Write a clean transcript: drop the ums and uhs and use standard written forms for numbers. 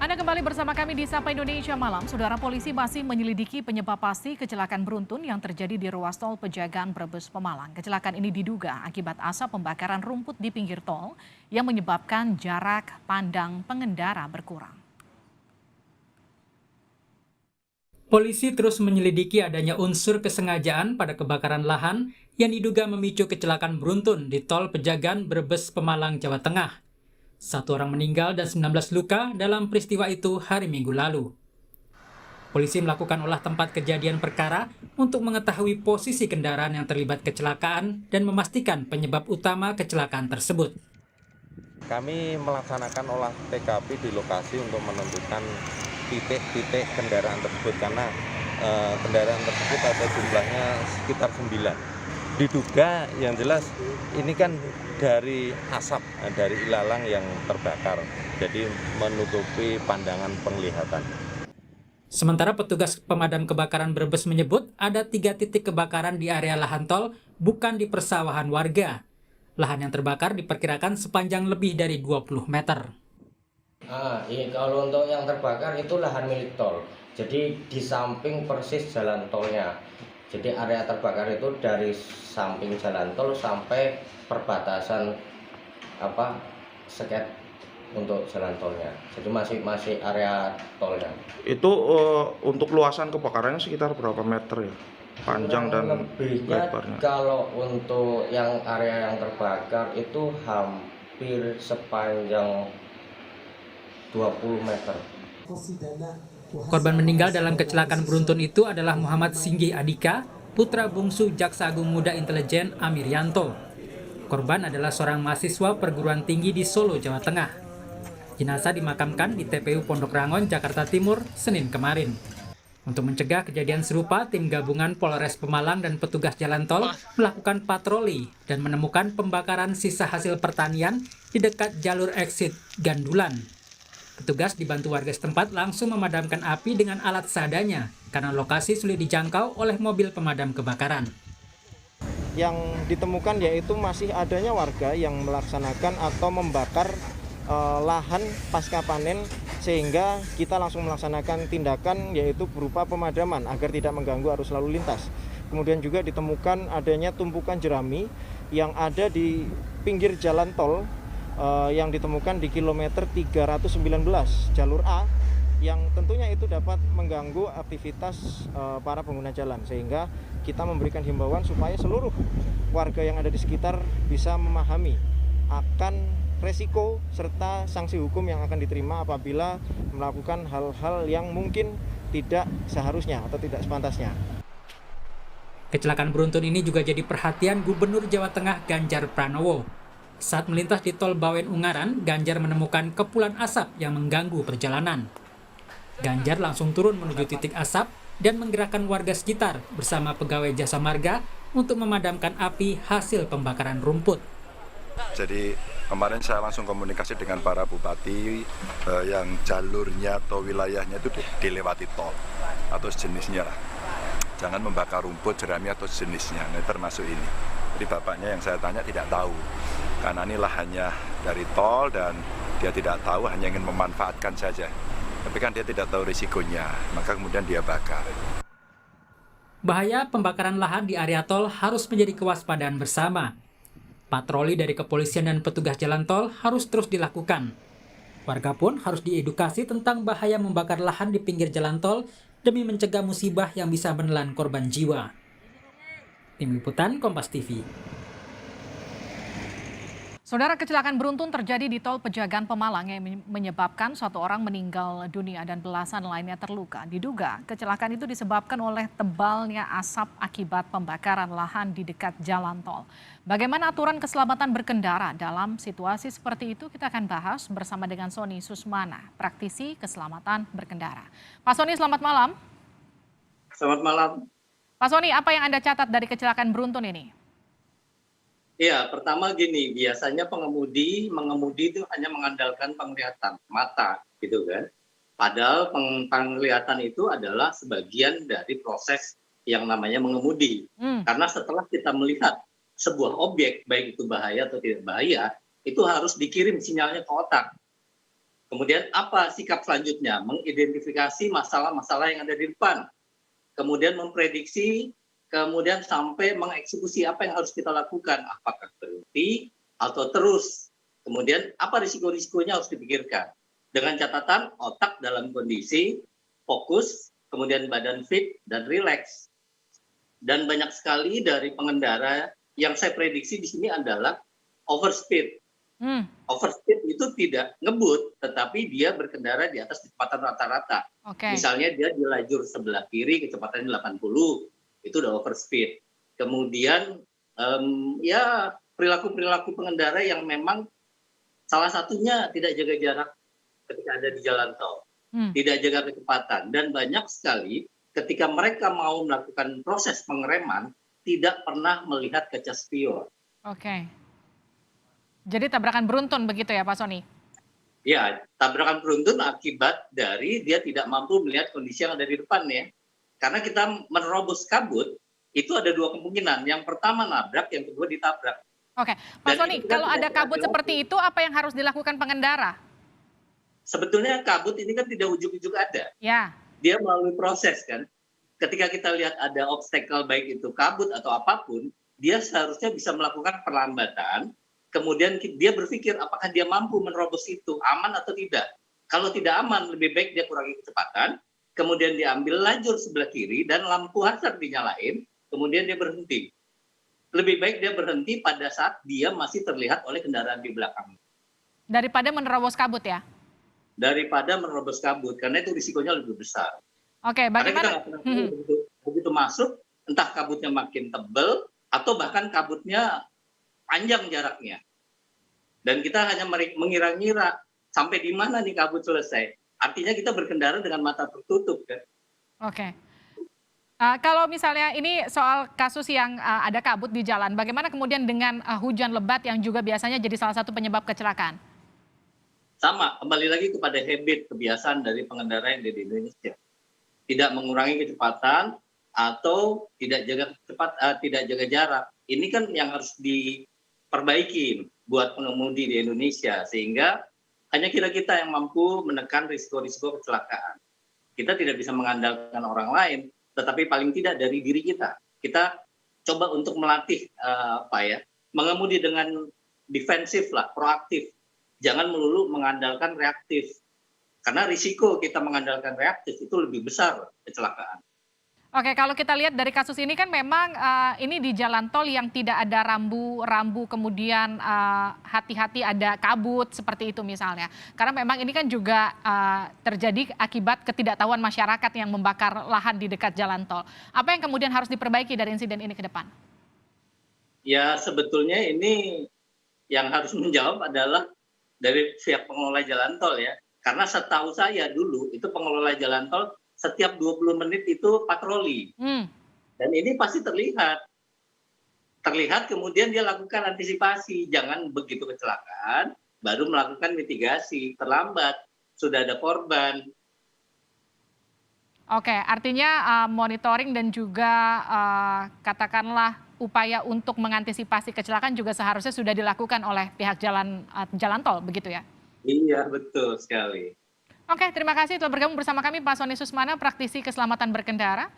Anda kembali bersama kami di Sapa Indonesia Malam. Saudara, polisi masih menyelidiki penyebab pasti kecelakaan beruntun yang terjadi di ruas tol Pejagan Brebes Pemalang. Kecelakaan ini diduga akibat asap pembakaran rumput di pinggir tol yang menyebabkan jarak pandang pengendara berkurang. Polisi terus menyelidiki adanya unsur kesengajaan pada kebakaran lahan yang diduga memicu kecelakaan beruntun di tol Pejagan Brebes Pemalang, Jawa Tengah. 1 orang meninggal dan 19 luka dalam peristiwa itu hari Minggu lalu. Polisi melakukan olah tempat kejadian perkara untuk mengetahui posisi kendaraan yang terlibat kecelakaan dan memastikan penyebab utama kecelakaan tersebut. Kami melaksanakan olah TKP di lokasi untuk menentukan titik-titik kendaraan tersebut karena kendaraan tersebut ada jumlahnya sekitar 9. Diduga yang jelas ini kan dari asap, dari ilalang yang terbakar, jadi menutupi pandangan penglihatan. Sementara petugas pemadam kebakaran Brebes menyebut ada 3 titik kebakaran di area lahan tol, bukan di persawahan warga. Lahan yang terbakar diperkirakan sepanjang lebih dari 20 meter. Iya, kalau untuk yang terbakar itu lahan milik tol. Jadi di samping persis jalan tolnya. Jadi area terbakar itu dari samping jalan tol sampai perbatasan seket untuk jalan tolnya. Jadi masih area tolnya. Itu untuk luasan kebakarannya sekitar berapa meter ya? Panjang dan lebihnya lebarnya. kalau untuk yang area yang terbakar itu hampir sepanjang 20 meter. Korban meninggal dalam kecelakaan beruntun itu adalah Muhammad Singgi Adika, putra bungsu Jaksa Agung Muda Intelijen Amirianto. Korban adalah seorang mahasiswa perguruan tinggi di Solo, Jawa Tengah. Jenazah dimakamkan di TPU Pondok Rangon, Jakarta Timur, Senin kemarin. Untuk mencegah kejadian serupa, tim gabungan Polres Pemalang dan petugas jalan tol melakukan patroli dan menemukan pembakaran sisa hasil pertanian di dekat jalur exit Gandulan. Petugas dibantu warga setempat langsung memadamkan api dengan alat seadanya karena lokasi sulit dijangkau oleh mobil pemadam kebakaran. Yang ditemukan yaitu masih adanya warga yang melaksanakan atau membakar lahan pasca panen, sehingga kita langsung melaksanakan tindakan yaitu berupa pemadaman agar tidak mengganggu arus lalu lintas. Kemudian juga ditemukan adanya tumpukan jerami yang ada di pinggir jalan tol yang ditemukan di kilometer 319 jalur A, yang tentunya itu dapat mengganggu aktivitas para pengguna jalan, sehingga kita memberikan himbauan supaya seluruh warga yang ada di sekitar bisa memahami akan resiko serta sanksi hukum yang akan diterima apabila melakukan hal-hal yang mungkin tidak seharusnya atau tidak sepantasnya. Kecelakaan beruntun ini juga jadi perhatian Gubernur Jawa Tengah Ganjar Pranowo. Saat melintas di tol Bawen Ungaran, Ganjar menemukan kepulan asap yang mengganggu perjalanan. Ganjar langsung turun menuju titik asap dan menggerakkan warga sekitar bersama pegawai jasa marga untuk memadamkan api hasil pembakaran rumput. Jadi kemarin saya langsung komunikasi dengan para bupati yang jalurnya atau wilayahnya itu dilewati tol atau sejenisnya lah. Jangan membakar rumput, jerami atau sejenisnya, nah, termasuk ini. Jadi bapaknya yang saya tanya tidak tahu, karena ini lahannya dari tol dan dia tidak tahu, hanya ingin memanfaatkan saja. Tapi kan dia tidak tahu risikonya, maka kemudian dia bakar. Bahaya pembakaran lahan di area tol harus menjadi kewaspadaan bersama. Patroli dari kepolisian dan petugas jalan tol harus terus dilakukan. Warga pun harus diedukasi tentang bahaya membakar lahan di pinggir jalan tol demi mencegah musibah yang bisa menelan korban jiwa. Tim Liputan Kompas TV. Saudara, kecelakaan beruntun terjadi di tol Pejagan Pemalang yang menyebabkan 1 orang meninggal dunia dan belasan lainnya terluka. Diduga kecelakaan itu disebabkan oleh tebalnya asap akibat pembakaran lahan di dekat jalan tol. Bagaimana aturan keselamatan berkendara dalam situasi seperti itu? Kita akan bahas bersama dengan Sony Susmana, praktisi keselamatan berkendara. Pak Sony, selamat malam. Selamat malam. Pak Sony, apa yang Anda catat dari kecelakaan beruntun ini? Iya, pertama gini, biasanya mengemudi itu hanya mengandalkan penglihatan mata, gitu kan. Padahal penglihatan itu adalah sebagian dari proses yang namanya mengemudi. Karena setelah kita melihat sebuah objek, baik itu bahaya atau tidak bahaya, itu harus dikirim sinyalnya ke otak. Kemudian apa sikap selanjutnya? Mengidentifikasi masalah-masalah yang ada di depan. Kemudian memprediksi, kemudian sampai mengeksekusi apa yang harus kita lakukan. Apakah berhenti atau terus? Kemudian apa risiko-risikonya harus dipikirkan. Dengan catatan otak dalam kondisi fokus, kemudian badan fit dan rileks. Dan banyak sekali dari pengendara yang saya prediksi di sini adalah overspeed. Overspeed itu tidak ngebut, tetapi dia berkendara di atas kecepatan rata-rata. Misalnya dia di lajur sebelah kiri kecepatannya 80, itu udah overspeed. Kemudian ya perilaku-perilaku pengendara yang memang salah satunya tidak jaga jarak ketika ada di jalan tol, tidak jaga kecepatan, dan banyak sekali ketika mereka mau melakukan proses pengereman tidak pernah melihat kaca spion. Jadi tabrakan beruntun begitu ya Pak Sony? Ya, tabrakan beruntun akibat dari dia tidak mampu melihat kondisi yang ada di depan ya. Karena kita menerobos kabut, itu ada dua kemungkinan. Yang pertama nabrak, yang kedua ditabrak. Pak Sony, kalau ada kabut seperti itu, apa yang harus dilakukan pengendara? Sebetulnya kabut ini kan tidak ujuk-ujuk ada. Ya. Dia melalui proses kan. Ketika kita lihat ada obstacle baik itu kabut atau apapun, dia seharusnya bisa melakukan perlambatan. Kemudian dia berpikir apakah dia mampu menerobos itu, aman atau tidak. Kalau tidak aman, lebih baik dia kurangi kecepatan, kemudian diambil lajur sebelah kiri dan lampu hazard dinyalain, kemudian dia berhenti. Lebih baik dia berhenti pada saat dia masih terlihat oleh kendaraan di belakang. Daripada menerobos kabut ya? Daripada menerobos kabut, karena itu risikonya lebih besar. Bagaimana? Karena kita nggak pernah tahu begitu masuk, entah kabutnya makin tebal atau bahkan kabutnya panjang jaraknya. Dan kita hanya mengira-ngira sampai di mana nih kabut selesai. Artinya kita berkendara dengan mata tertutup kan. Kalau misalnya ini soal kasus yang ada kabut di jalan, bagaimana kemudian dengan hujan lebat yang juga biasanya jadi salah satu penyebab kecelakaan? Sama, kembali lagi kepada habit, kebiasaan dari pengendara yang ada di Indonesia. Tidak mengurangi kecepatan atau tidak jaga jarak. Ini kan yang harus diperbaiki buat pengemudi di Indonesia, sehingga hanya kita yang mampu menekan risiko-risiko kecelakaan. Kita tidak bisa mengandalkan orang lain, tetapi paling tidak dari diri kita. Kita coba untuk melatih mengemudi dengan defensif lah, proaktif. Jangan melulu mengandalkan reaktif. Karena risiko kita mengandalkan reaktif itu lebih besar kecelakaan. Kalau kita lihat dari kasus ini kan memang ini di jalan tol yang tidak ada rambu-rambu, kemudian hati-hati ada kabut seperti itu misalnya. Karena memang ini kan juga terjadi akibat ketidaktahuan masyarakat yang membakar lahan di dekat jalan tol. Apa yang kemudian harus diperbaiki dari insiden ini ke depan? Ya sebetulnya ini yang harus menjawab adalah dari pihak pengelola jalan tol ya. Karena setahu saya dulu itu pengelola jalan tol setiap 20 menit itu patroli. Dan ini pasti terlihat. Terlihat kemudian dia lakukan antisipasi. Jangan begitu kecelakaan, baru melakukan mitigasi. Terlambat, sudah ada korban. Artinya monitoring dan juga katakanlah upaya untuk mengantisipasi kecelakaan juga seharusnya sudah dilakukan oleh pihak jalan tol, begitu ya? Iya, betul sekali. Terima kasih telah bergabung bersama kami Pak Sony Susmana, praktisi keselamatan berkendara.